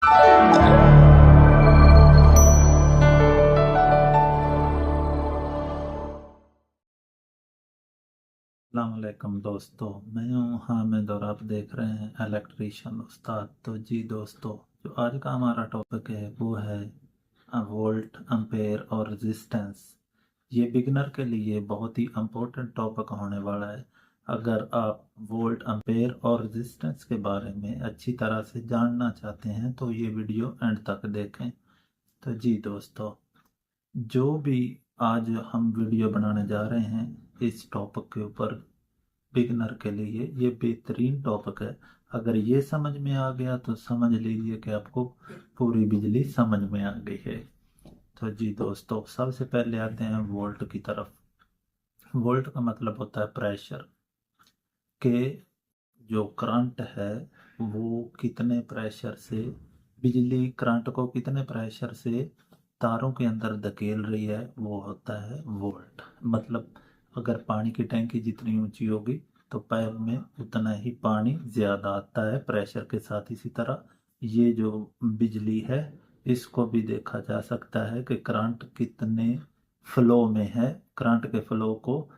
अस्सलामुअलैकुम दोस्तों, मैं हूँ हामिद और आप देख रहे हैं इलेक्ट्रीशियन उस्ताद। तो जी दोस्तों, जो आज का हमारा टॉपिक है वो है वोल्ट, एम्पेयर और रेजिस्टेंस। ये बिगनर के लिए बहुत ही इम्पोर्टेंट टॉपिक होने वाला है। अगर आप वोल्ट, एम्पेयर और रेजिस्टेंस के बारे में अच्छी तरह से जानना चाहते हैं तो ये वीडियो एंड तक देखें। तो जी दोस्तों, जो भी आज हम वीडियो बनाने जा रहे हैं इस टॉपिक के ऊपर, बिगनर के लिए ये बेहतरीन टॉपिक है। अगर ये समझ में आ गया तो समझ लीजिए कि आपको पूरी बिजली समझ में आ गई है। तो जी दोस्तों, सबसे पहले आते हैं वोल्ट की तरफ। वोल्ट का मतलब होता है प्रेशर के, जो करंट है वो कितने प्रेशर से, बिजली करंट को कितने प्रेशर से तारों के अंदर धकेल रही है, वो होता है वोल्ट। मतलब अगर पानी की टैंकी जितनी ऊंची होगी तो पाइप में उतना ही पानी ज़्यादा आता है प्रेशर के साथ। इसी तरह ये जो बिजली है इसको भी देखा जा सकता है कि करंट कितने फ्लो में है, करंट के फ्लो को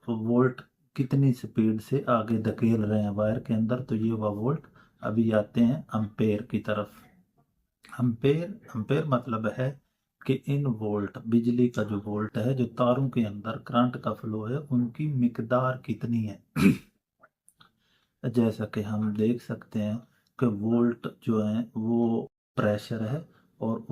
वोल्ट कितनी स्पीड से आगे धकेल रहे हैं वायर के अंदर, तो ये हुआ वोल्ट। अभी आते हैं अम्पेयर की तरफ। अम्पेयर अम्पेयर मतलब है कि इन वोल्ट, बिजली का जो वोल्ट है, जो तारों के अंदर करंट का फ्लो है, उनकी मिकदार कितनी है। जैसा कि हम देख सकते हैं कि वोल्ट जो है वो प्रेशर है, और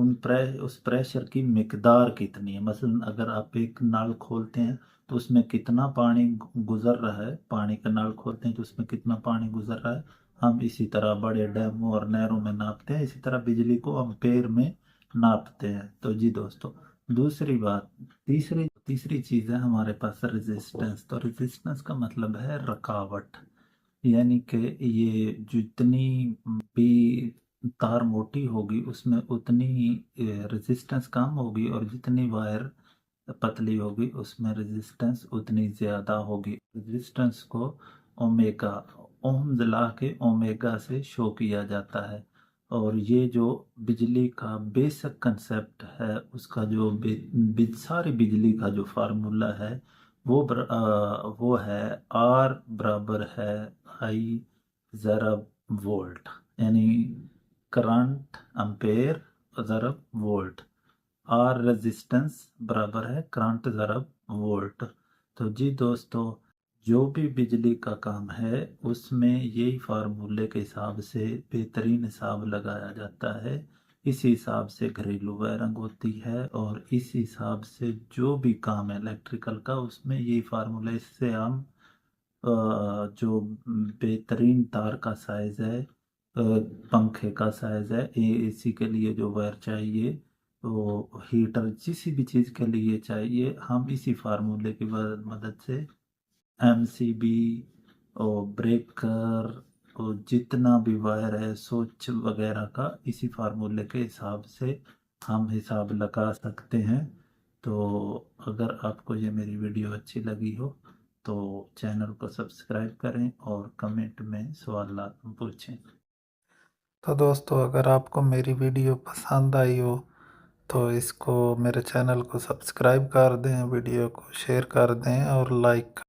उस प्रेशर की मिकदार कितनी है। मसलन अगर आप एक नल खोलते हैं तो उसमें कितना पानी गुजर रहा है, पानी का नल खोलते हैं तो उसमें कितना पानी गुजर रहा है, हम इसी तरह बड़े डैमों और नहरों में नापते हैं। इसी तरह बिजली को अम्पेयर में नापते हैं। तो जी दोस्तों, दूसरी बात, तीसरी तीसरी चीज़ है हमारे पास रेजिस्टेंस। तो रेजिस्टेंस का मतलब है रुकावट। यानी कि ये जितनी भी तार मोटी होगी उसमें उतनी रेजिस्टेंस कम होगी, और जितनी वायर पतली होगी उसमें रेजिस्टेंस उतनी ज़्यादा होगी। रेजिस्टेंस को ओमेगा, ओम दिला के ओमेगा से शो किया जाता है। और ये जो बिजली का बेसिक कंसेप्ट है उसका जो सारी बिजली का जो फार्मूला है वो है आर बराबर है आई ज़रब वोल्ट। यानी करंट एम्पेयर ज़रब वोल्ट, आर रेजिस्टेंस बराबर है करंट ज़रब वोल्ट। तो जी दोस्तों, जो भी बिजली का काम है उसमें यही फार्मूले के हिसाब से बेहतरीन हिसाब लगाया जाता है। इस हिसाब से घरेलू वायरिंग होती है, और इस हिसाब से जो भी काम है इलेक्ट्रिकल का उसमें यही फार्मूला। इससे हम जो बेहतरीन तार का साइज है, पंखे का साइज है, एसी के लिए जो वायर चाहिए, तो हीटर, किसी भी चीज़ के लिए चाहिए, हम इसी फार्मूले की मदद से एमसीबी और ब्रेकर और जितना भी वायर है, स्विच वगैरह का, इसी फार्मूले के हिसाब से हम हिसाब लगा सकते हैं। तो अगर आपको ये मेरी वीडियो अच्छी लगी हो तो चैनल को सब्सक्राइब करें और कमेंट में सवाल पूछें। तो दोस्तों, अगर आपको मेरी वीडियो पसंद आई हो तो इसको, मेरे चैनल को सब्सक्राइब कर दें, वीडियो को शेयर कर दें और लाइक